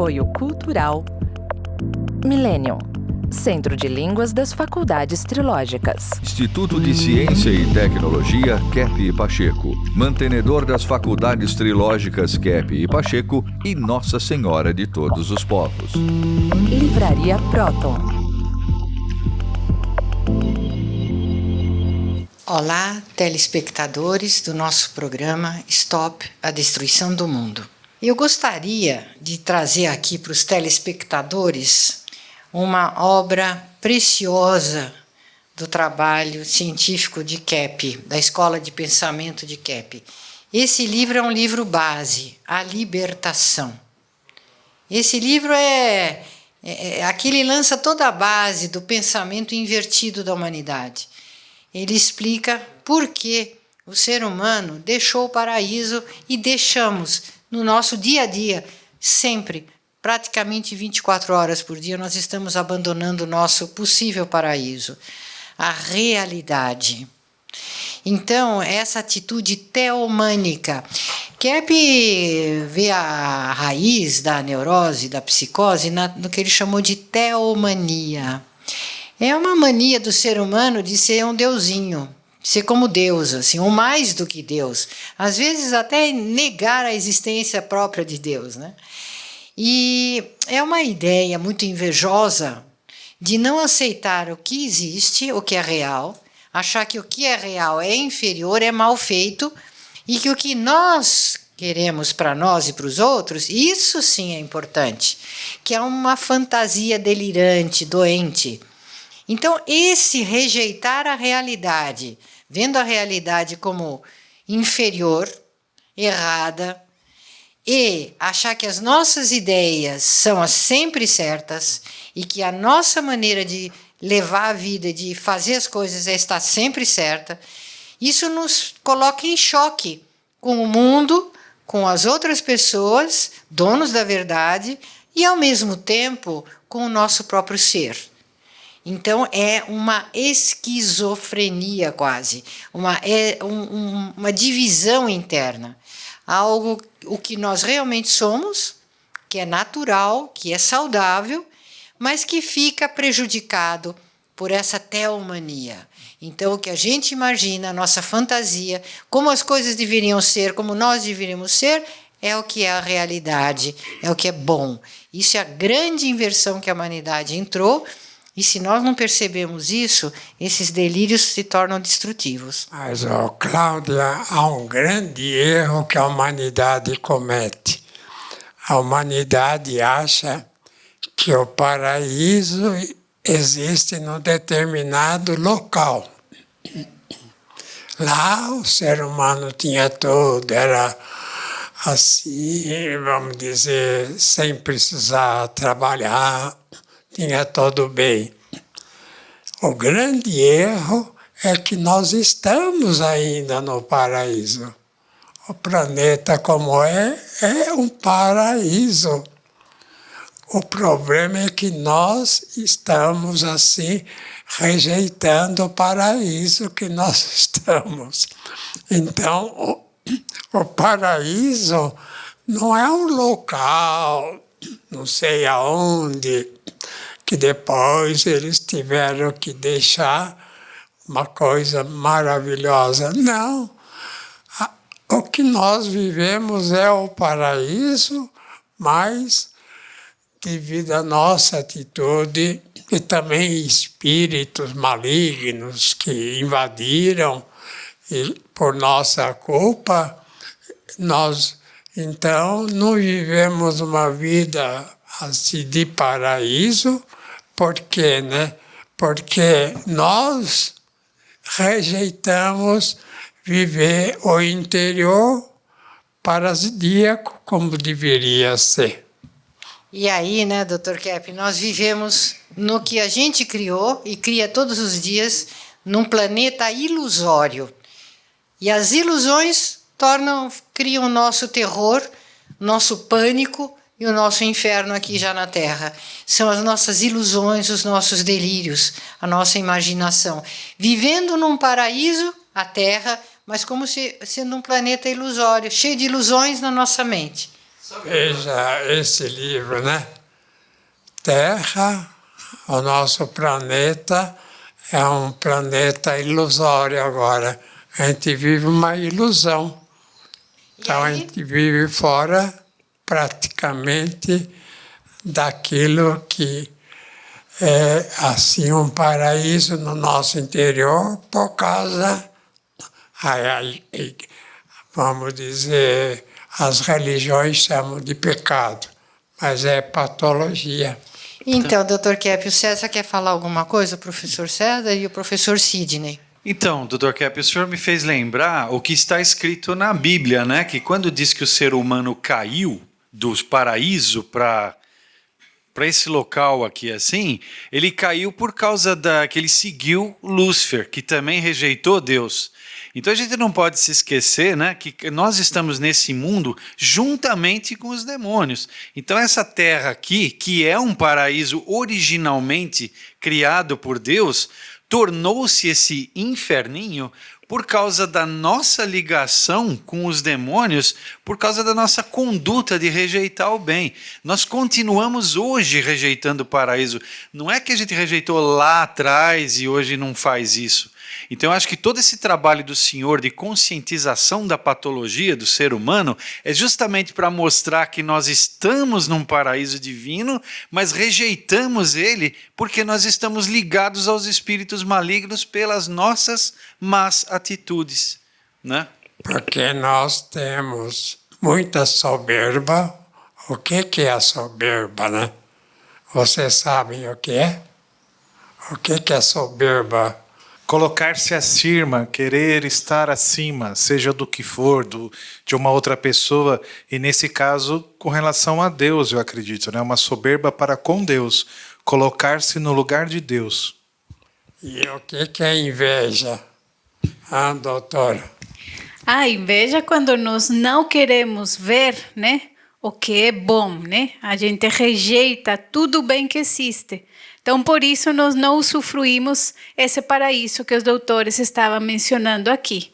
Apoio Cultural Millennium, Centro de Línguas das Faculdades Trilógicas. Instituto de Ciência e Tecnologia Kepp e Pacheco, mantenedor das Faculdades Trilógicas Kepp e Pacheco e Nossa Senhora de Todos os Povos. Livraria Próton. Olá, telespectadores do nosso programa Stop a Destruição do Mundo. Eu gostaria de trazer aqui para os telespectadores uma obra preciosa do trabalho científico de Kepp, da Escola de Pensamento de Kepp. Esse livro é um livro base, A Libertação. Esse livro aqui ele lança toda a base do pensamento invertido da humanidade. Ele explica por que o ser humano deixou o paraíso e deixamos no nosso dia a dia, sempre, praticamente 24 horas por dia, nós estamos abandonando o nosso possível paraíso, a realidade. Então, essa atitude teomânica, Kepp vê a raiz da neurose, da psicose, no que ele chamou de teomania. É uma mania do ser humano de ser um deusinho, ser como Deus, assim, ou mais do que Deus. Às vezes até negar a existência própria de Deus, né? E é uma ideia muito invejosa de não aceitar o que existe, o que é real, achar que o que é real é inferior, é mal feito, e que o que nós queremos para nós e para os outros, isso sim é importante, que é uma fantasia delirante, doente. Então, esse rejeitar a realidade, vendo a realidade como inferior, errada, e achar que as nossas ideias são as sempre certas e que a nossa maneira de levar a vida, de fazer as coisas é estar sempre certa, isso nos coloca em choque com o mundo, com as outras pessoas, donos da verdade, e ao mesmo tempo com o nosso próprio ser. Então, é uma esquizofrenia quase, uma divisão interna. Algo, o que nós realmente somos, que é natural, que é saudável, mas que fica prejudicado por essa teomania. Então, o que a gente imagina, a nossa fantasia, como as coisas deveriam ser, como nós deveríamos ser, é o que é a realidade, é o que é bom. Isso é a grande inversão que a humanidade entrou. E se nós não percebemos isso, esses delírios se tornam destrutivos. Mas, Cláudia, há um grande erro que a humanidade comete. A humanidade acha que o paraíso existe num determinado local. Lá o ser humano tinha tudo, era assim, vamos dizer, sem precisar trabalhar, tinha tudo bem. O grande erro é que nós estamos ainda no paraíso. O planeta como é um paraíso. O problema é que nós estamos assim rejeitando o paraíso que nós estamos. Então, o paraíso não é um local, não sei aonde, que depois eles tiveram que deixar uma coisa maravilhosa. Não, o que nós vivemos é o paraíso, mas devido à nossa atitude e também espíritos malignos que invadiram e por nossa culpa, nós então não vivemos uma vida assim de paraíso. Por quê, né? Porque nós rejeitamos viver o interior paradisíaco como deveria ser. E aí, né, Dr. Kepp, nós vivemos no que a gente criou e cria todos os dias num planeta ilusório. E as ilusões criam o nosso terror, nosso pânico, e o nosso inferno aqui já na Terra. São as nossas ilusões, os nossos delírios, a nossa imaginação. Vivendo num paraíso, a Terra, mas como se sendo um planeta ilusório, cheio de ilusões na nossa mente. Veja esse livro, né? Terra, o nosso planeta, é um planeta ilusório agora. A gente vive uma ilusão. Então a gente vive fora praticamente daquilo que é assim um paraíso no nosso interior por causa, vamos dizer, as religiões chamam de pecado, mas é patologia. Então, doutor Kepp, o César quer falar alguma coisa, o professor César e o professor Sidney? Então, doutor Kepp, o senhor me fez lembrar o que está escrito na Bíblia, né? Que quando diz que o ser humano caiu do paraíso para esse local aqui assim, ele caiu por causa que ele seguiu Lúcifer, que também rejeitou Deus. Então a gente não pode se esquecer, né, que nós estamos nesse mundo juntamente com os demônios. Então essa terra aqui, que é um paraíso originalmente criado por Deus, tornou-se esse inferninho por causa da nossa ligação com os demônios, por causa da nossa conduta de rejeitar o bem. Nós continuamos hoje rejeitando o paraíso. Não é que a gente rejeitou lá atrás e hoje não faz isso. Então, eu acho que todo esse trabalho do Senhor de conscientização da patologia do ser humano é justamente para mostrar que nós estamos num paraíso divino, mas rejeitamos ele porque nós estamos ligados aos espíritos malignos pelas nossas más atitudes, né? Porque nós temos muita soberba. O que é a soberba, né? Vocês sabem o que é? O que é soberba? Colocar-se acima, querer estar acima, seja do que for, de uma outra pessoa, e nesse caso, com relação a Deus, eu acredito, né? Uma soberba para com Deus, colocar-se no lugar de Deus. E o que é inveja? Ah, doutora? A inveja é quando nós não queremos ver, né, o que é bom, né? A gente rejeita tudo bem que existe. Então, por isso, nós não usufruímos esse paraíso que os doutores estavam mencionando aqui.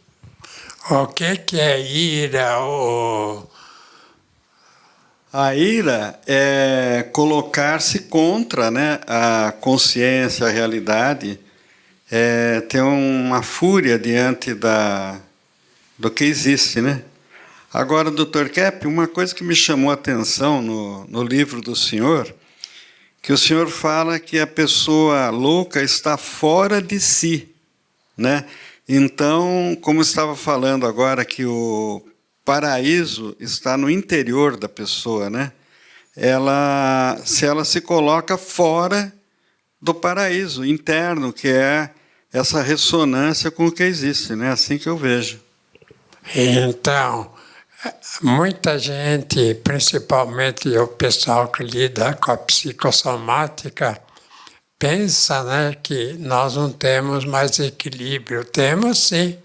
O que é ira? A ira é colocar-se contra, né, a consciência, a realidade, ter uma fúria diante do que existe, né? Agora, Dr. Kepp, uma coisa que me chamou a atenção no livro do senhor, que o senhor fala que a pessoa louca está fora de si, né? Então, como estava falando agora que o paraíso está no interior da pessoa, né? Se ela se coloca fora do paraíso interno, que é essa ressonância com o que existe, né? Assim que eu vejo. Então, muita gente, principalmente o pessoal que lida com a psicossomática, pensa, né, que nós não temos mais equilíbrio. Temos sim.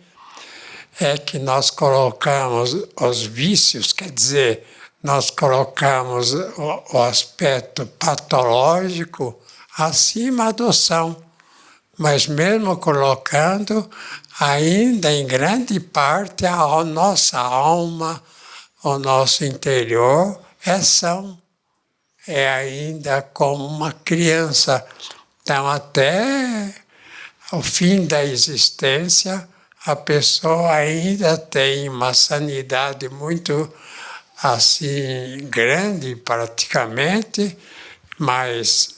É que nós colocamos os vícios, quer dizer, nós colocamos o aspecto patológico acima do são. Mas mesmo colocando, ainda em grande parte a nossa alma, o nosso interior é são. É ainda como uma criança. Então, até o fim da existência, a pessoa ainda tem uma sanidade muito assim grande praticamente, mas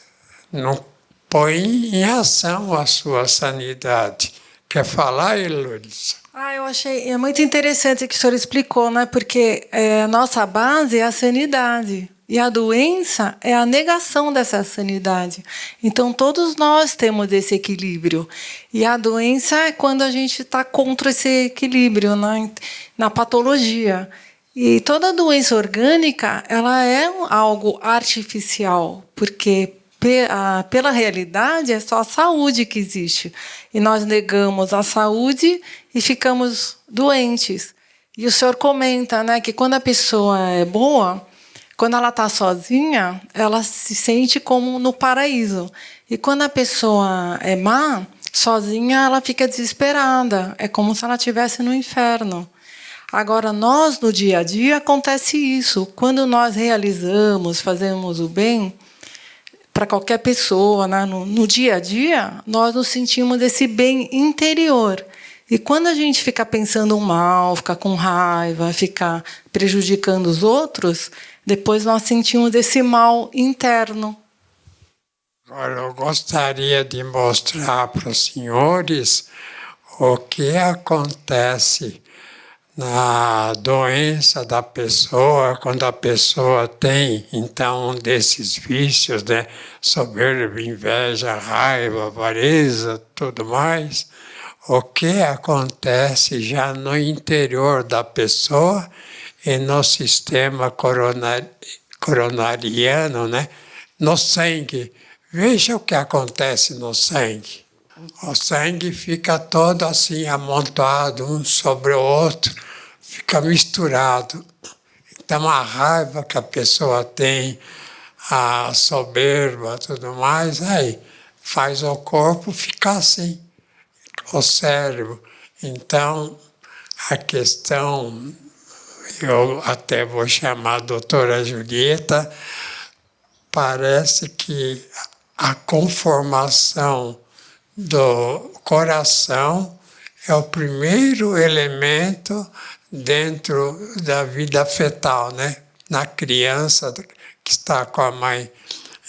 não põe em ação a sua sanidade. Quer falar, Lourdes? Eu achei muito interessante o que o senhor explicou, né? Porque a nossa base é a sanidade. E a doença é a negação dessa sanidade. Então, todos nós temos esse equilíbrio. E a doença é quando a gente está contra esse equilíbrio, né? Na patologia. E toda doença orgânica, ela é algo artificial, porque pela realidade é só a saúde que existe. E nós negamos a saúde e ficamos doentes. E o senhor comenta, né, que quando a pessoa é boa, quando ela está sozinha, ela se sente como no paraíso. E quando a pessoa é má, sozinha, ela fica desesperada. É como se ela estivesse no inferno. Agora, nós, no dia a dia, acontece isso. Quando nós realizamos, fazemos o bem para qualquer pessoa, né? No dia a dia, nós nos sentimos esse bem interior. E quando a gente fica pensando mal, fica com raiva, fica prejudicando os outros, depois nós sentimos esse mal interno. Agora, eu gostaria de mostrar para os senhores o que acontece na doença da pessoa, quando a pessoa tem, então, um desses vícios, né? Soberba, inveja, raiva, avareza, tudo mais. O que acontece já no interior da pessoa e no sistema coronariano, né? No sangue. Veja o que acontece no sangue. O sangue fica todo assim amontoado, um sobre o outro, fica misturado. Então a raiva que a pessoa tem, a soberba, tudo mais, aí faz o corpo ficar assim, o cérebro. Então a questão, eu até vou chamar a doutora Julieta, parece que a conformação do coração é o primeiro elemento dentro da vida fetal, né? Na criança que está com a mãe.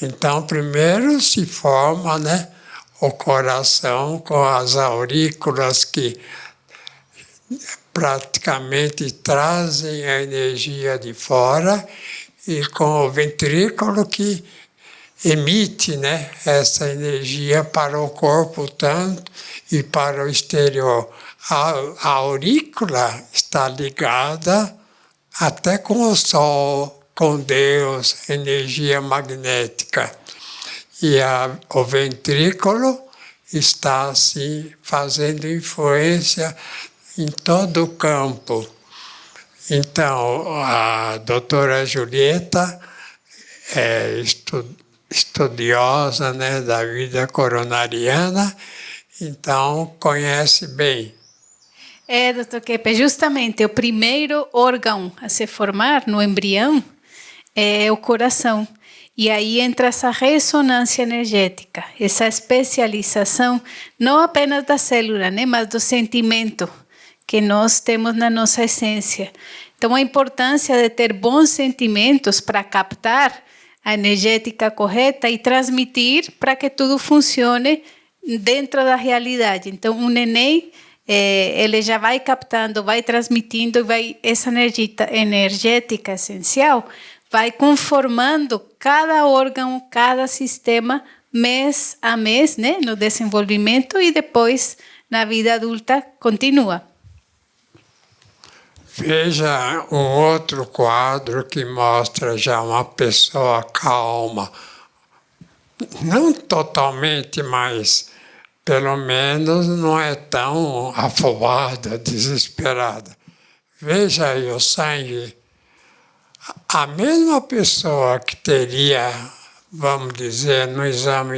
Então, primeiro se forma, né, o coração com as aurículas que praticamente trazem a energia de fora e com o ventrículo que emite, né, essa energia para o corpo tanto e para o exterior. A aurícula está ligada até com o Sol, com Deus, energia magnética. E o ventrículo está assim fazendo influência em todo o campo. Então, a doutora Julieta é estudiosa, né, da vida coronariana, então conhece bem. Doutor Keppe, justamente o primeiro órgão a se formar no embrião é o coração. E aí entra essa ressonância energética, essa especialização, não apenas da célula, né, mas do sentimento que nós temos na nossa essência. Então, a importância de ter bons sentimentos para captar a energética correta e transmitir para que tudo funcione dentro da realidade. Então, um neném, ele já vai captando, vai transmitindo, essa energética essencial vai conformando cada órgão, cada sistema, mês a mês, né, no desenvolvimento e depois, na vida adulta, continua. Veja um outro quadro que mostra já uma pessoa calma. Não totalmente, mas pelo menos não é tão afobada, desesperada. Veja aí o sangue. A mesma pessoa que teria, vamos dizer, no exame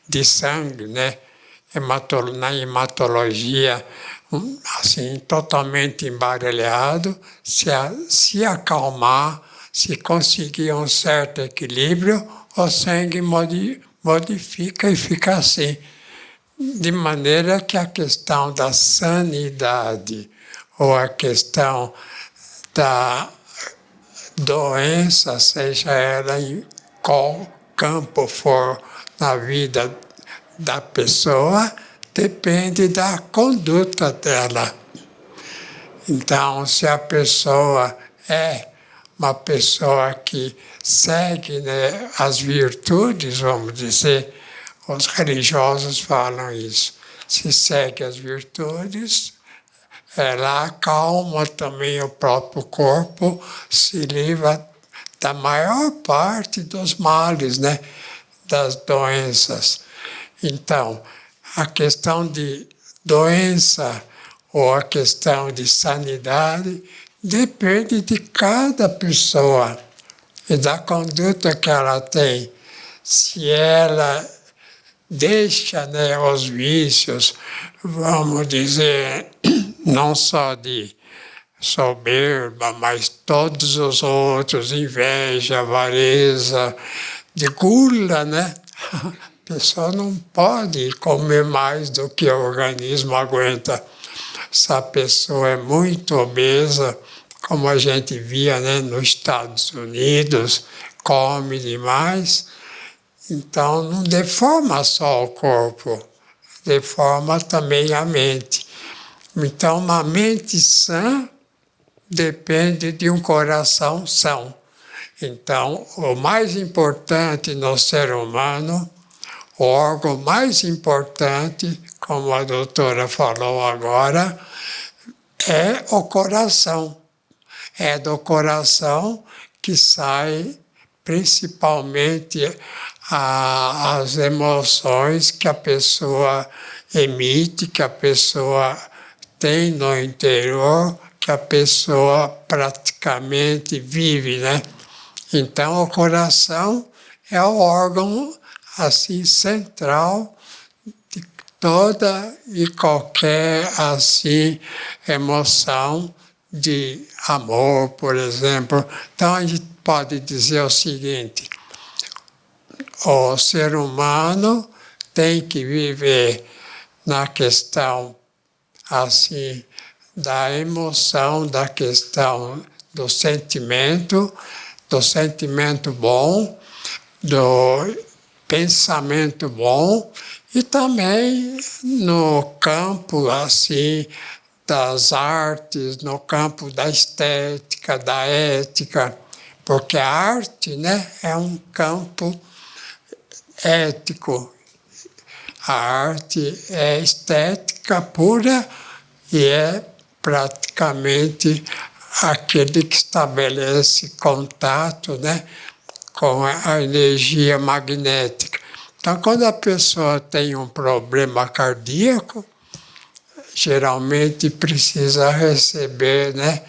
de sangue, né, na hematologia, assim, totalmente embaralhado, se acalmar, se conseguir um certo equilíbrio, o sangue modifica e fica assim. De maneira que a questão da sanidade ou a questão da doença, seja ela em qual campo for na vida da pessoa, depende da conduta dela. Então, se a pessoa é uma pessoa que segue, né, as virtudes, vamos dizer, os religiosos falam isso, se segue as virtudes, ela acalma também o próprio corpo, se livra da maior parte dos males, né, das doenças. Então, a questão de doença ou a questão de sanidade depende de cada pessoa e da conduta que ela tem. Se ela deixa, né, os vícios, vamos dizer, não só de soberba, mas todos os outros, inveja, avareza, de gula, né? A pessoa não pode comer mais do que o organismo aguenta. Se a pessoa é muito obesa, como a gente via, né, nos Estados Unidos, come demais, então não deforma só o corpo, deforma também a mente. Então, uma mente sã depende de um coração são. Então, o mais importante no ser humano, o órgão mais importante, como a doutora falou agora, é o coração. É do coração que sai principalmente as emoções que a pessoa emite, que a pessoa tem no interior, que a pessoa praticamente vive, né? Então, o coração é o órgão assim central de toda e qualquer assim emoção de amor, por exemplo. Então, a gente pode dizer o seguinte: o ser humano tem que viver na questão assim da emoção, da questão do sentimento bom, do pensamento bom, e também no campo assim das artes, no campo da estética, da ética, porque a arte, né, é um campo ético. A arte é estética pura e é praticamente aquele que estabelece contato, né, com a energia magnética. Então, quando a pessoa tem um problema cardíaco, geralmente precisa receber, né,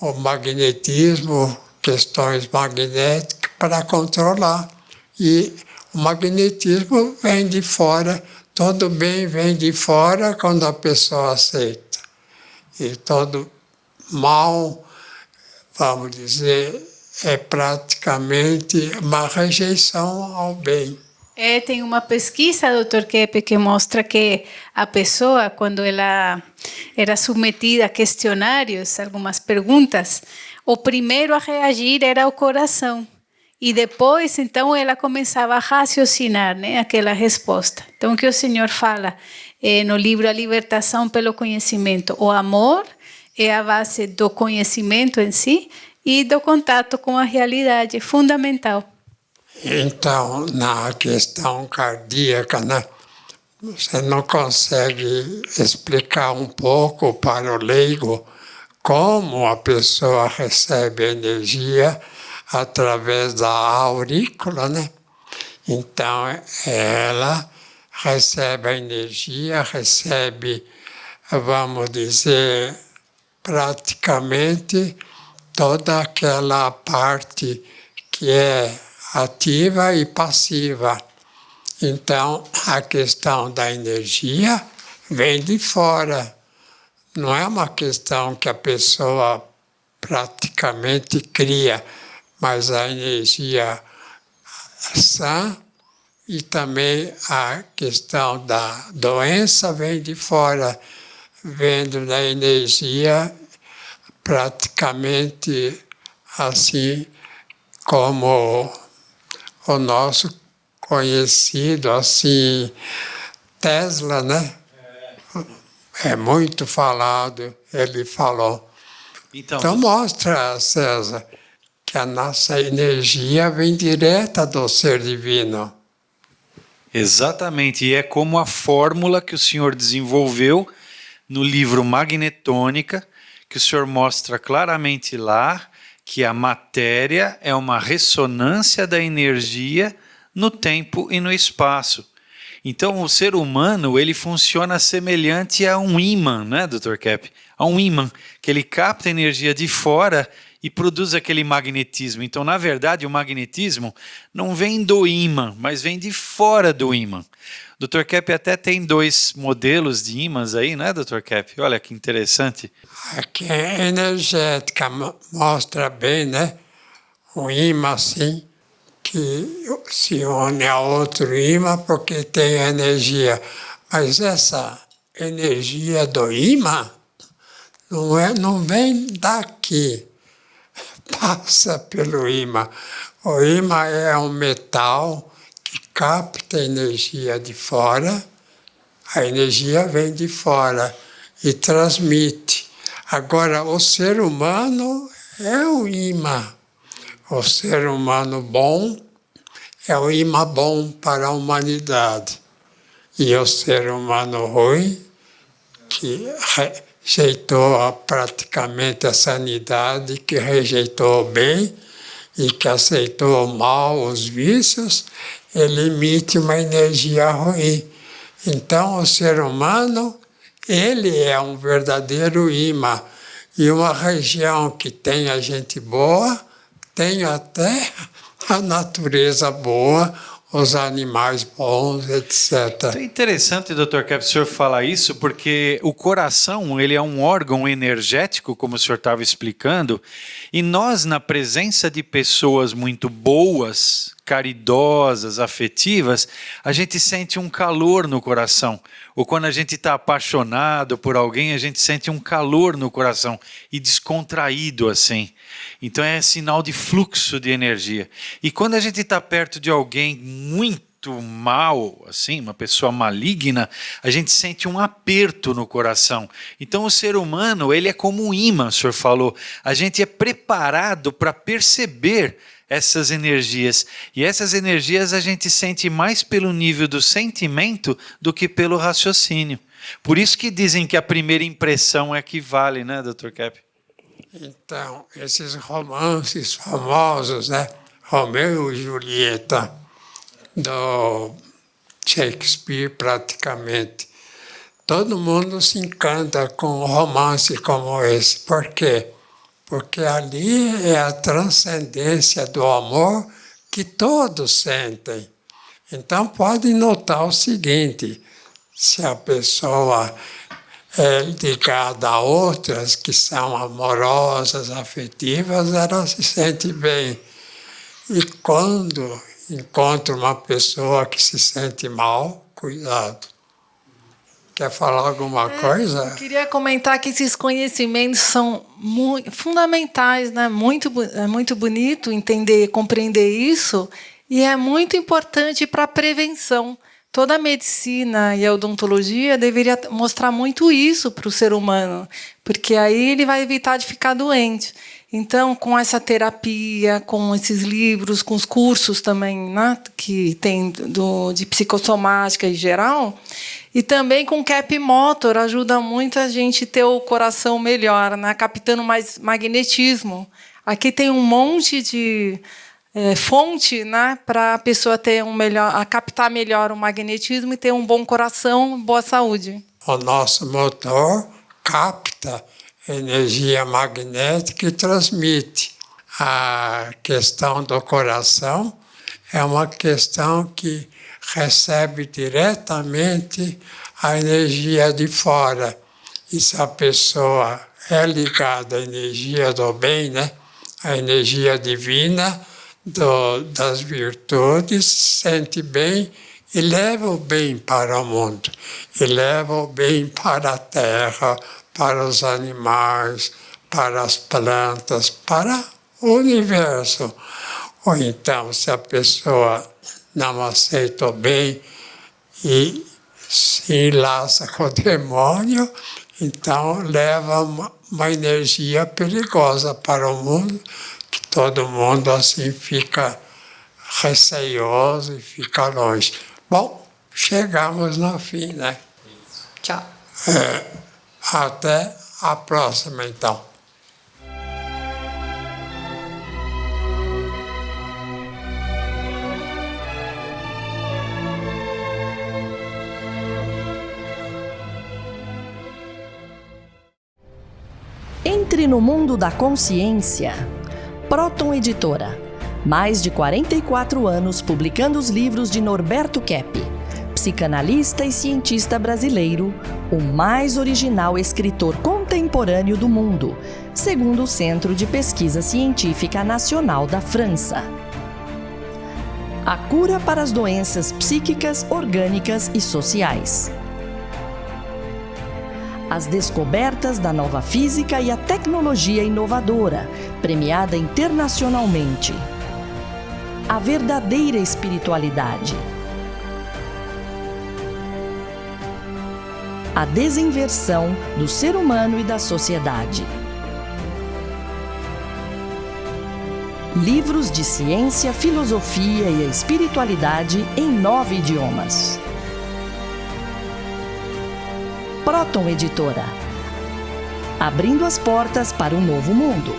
o magnetismo, questões magnéticas para controlar. E o magnetismo vem de fora, todo bem vem de fora quando a pessoa aceita. E todo mal, vamos dizer, é praticamente uma rejeição ao bem. Tem uma pesquisa, Dr. Keppe, que mostra que a pessoa, quando ela era submetida a questionários, algumas perguntas, o primeiro a reagir era o coração. E depois, então, ela começava a raciocinar, né, aquela resposta. Então, o que o Senhor fala no livro A Libertação pelo Conhecimento? O amor é a base do conhecimento em si e do contato com a realidade, fundamental. Então, na questão cardíaca, né, você não consegue explicar um pouco para o leigo como a pessoa recebe energia através da aurícula, né? Então, ela recebe a energia, recebe, vamos dizer, praticamente toda aquela parte que é ativa e passiva. Então, a questão da energia vem de fora. Não é uma questão que a pessoa praticamente cria, mas a energia sã e também a questão da doença vem de fora, vendo da energia praticamente assim como o nosso conhecido assim Tesla, né? É muito falado, ele falou. Então mostra, César, que a nossa energia vem direta do ser divino. Exatamente, e é como a fórmula que o senhor desenvolveu no livro Magnetônica, que o senhor mostra claramente lá que a matéria é uma ressonância da energia no tempo e no espaço. Então, o ser humano, ele funciona semelhante a um ímã, né, Dr. Keppe? A um ímã, que ele capta energia de fora e produz aquele magnetismo. Então, na verdade, o magnetismo não vem do ímã, mas vem de fora do ímã. Dr. Kepp até tem 2 modelos de ímãs aí, né, Dr. Kepp? Olha que interessante. Aqui é energética, mostra bem, né? Um ímã assim, que se une a outro ímã porque tem energia. Mas essa energia do ímã não vem daqui, passa pelo ímã. O ímã é um metal que capta energia de fora, a energia vem de fora e transmite. Agora, o ser humano é o imã. O ser humano bom é o imã bom para a humanidade. E o ser humano ruim, que rejeitou praticamente a sanidade, que rejeitou o bem e que aceitou o mal, os vícios, ele emite uma energia ruim. Então, o ser humano, ele é um verdadeiro imã. E uma região que tem a gente boa, tem até a natureza boa, os animais bons, etc. É interessante, Dr. Kepp, o senhor falar isso, porque o coração ele é um órgão energético, como o senhor estava explicando, e nós, na presença de pessoas muito boas, caridosas, afetivas, a gente sente um calor no coração. Ou quando a gente está apaixonado por alguém, a gente sente um calor no coração e descontraído assim. Então é sinal de fluxo de energia. E quando a gente está perto de alguém muito mal, assim, uma pessoa maligna, a gente sente um aperto no coração. Então o ser humano, ele é como um imã, o senhor falou. A gente é preparado para perceber essas energias. E essas energias a gente sente mais pelo nível do sentimento do que pelo raciocínio. Por isso que dizem que a primeira impressão é que vale, né, Dr. Kepp? Então, esses romances famosos, né? Romeu e Julieta, do Shakespeare praticamente. Todo mundo se encanta com um romance como esse. Por quê? Porque ali é a transcendência do amor que todos sentem. Então, pode notar o seguinte, se a pessoa é ligada a outras que são amorosas, afetivas, ela se sente bem. E quando encontra uma pessoa que se sente mal, cuidado. Quer falar alguma coisa? Eu queria comentar que esses conhecimentos são fundamentais, né? É muito bonito entender, compreender isso, e é muito importante para a prevenção. Toda a medicina e a odontologia deveria mostrar muito isso para o ser humano, porque aí ele vai evitar de ficar doente. Então, com essa terapia, com esses livros, com os cursos também, né, que tem de psicossomática em geral, e também com Kepp Motor, ajuda muito a gente ter o coração melhor, né, captando mais magnetismo. Aqui tem um monte de fonte, né, para a pessoa ter captar melhor o magnetismo e ter um bom coração, boa saúde. O nosso motor capta energia magnética e transmite. A questão do coração é uma questão que recebe diretamente a energia de fora. E se a pessoa é ligada à energia do bem, né, a energia divina, das virtudes, sente bem e leva o bem para o mundo, e leva o bem para a terra, para os animais, para as plantas, para o universo. Ou então, se a pessoa não aceita o bem e se enlaça com o demônio, então leva uma energia perigosa para o mundo, que todo mundo assim fica receioso e fica longe. Bom, chegamos no fim, né? Tchau. Até a próxima, então. Entre no mundo da consciência. Próton Editora. Mais de 44 anos publicando os livros de Norberto Kepp. psicanalista e cientista brasileiro, o mais original escritor contemporâneo do mundo, segundo o Centro de Pesquisa Científica Nacional da França. A cura para as doenças psíquicas, orgânicas e sociais. As descobertas da nova física e a tecnologia inovadora, premiada internacionalmente. A verdadeira espiritualidade. A desinversão do ser humano e da sociedade. Livros de ciência, filosofia e espiritualidade em 9 idiomas. Próton Editora. Abrindo as portas para um novo mundo.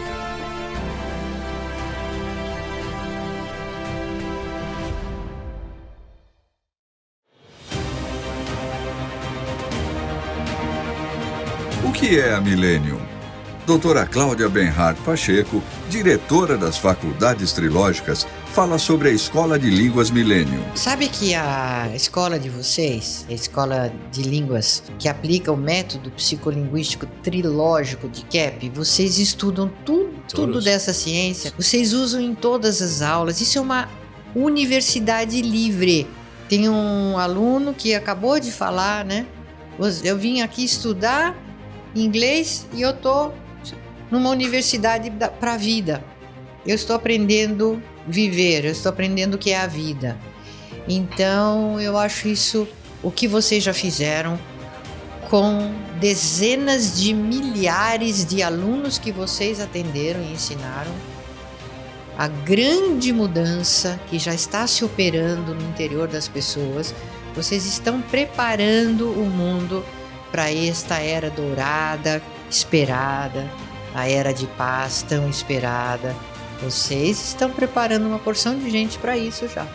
O que é a Millennium? Doutora Cláudia Benhart Pacheco, diretora das Faculdades Trilógicas, fala sobre a Escola de Línguas Millennium. Sabe que a escola de vocês, a Escola de Línguas, que aplica o método psicolinguístico trilógico de KEP, vocês estudam tudo dessa ciência, vocês usam em todas as aulas. Isso é uma universidade livre. Tem um aluno que acabou de falar, né? Eu vim aqui estudar inglês e eu tô numa universidade para a vida. Eu estou aprendendo a viver, eu estou aprendendo o que é a vida. Então, eu acho isso o que vocês já fizeram com dezenas de milhares de alunos que vocês atenderam e ensinaram. A grande mudança que já está se operando no interior das pessoas. Vocês estão preparando o mundo para esta era dourada, esperada, a era de paz tão esperada. Vocês estão preparando uma porção de gente para isso já.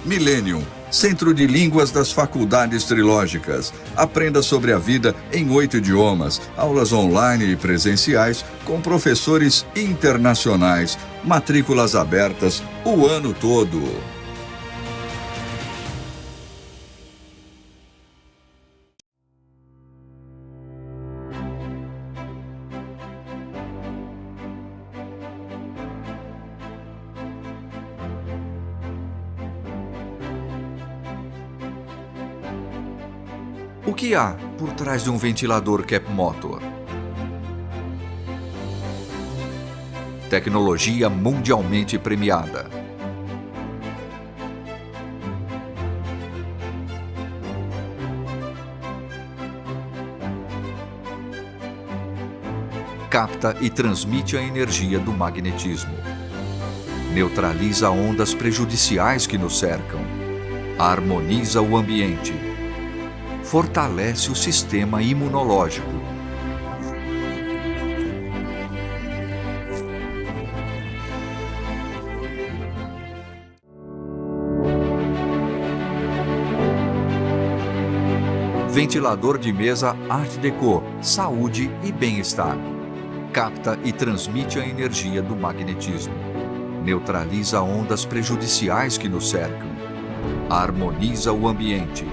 Millennium, Centro de Línguas das Faculdades Trilógicas. Aprenda sobre a vida em 8 idiomas, aulas online e presenciais com professores internacionais, matrículas abertas o ano todo. O que há por trás de um ventilador Kep Motor? Tecnologia mundialmente premiada. Capta e transmite a energia do magnetismo. Neutraliza ondas prejudiciais que nos cercam. Harmoniza o ambiente. Fortalece o sistema imunológico. Ventilador de mesa Art Deco, saúde e bem-estar. Capta e transmite a energia do magnetismo. Neutraliza ondas prejudiciais que nos cercam. Harmoniza o ambiente.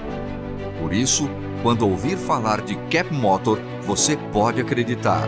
Por isso, quando ouvir falar de Kep Motor, você pode acreditar.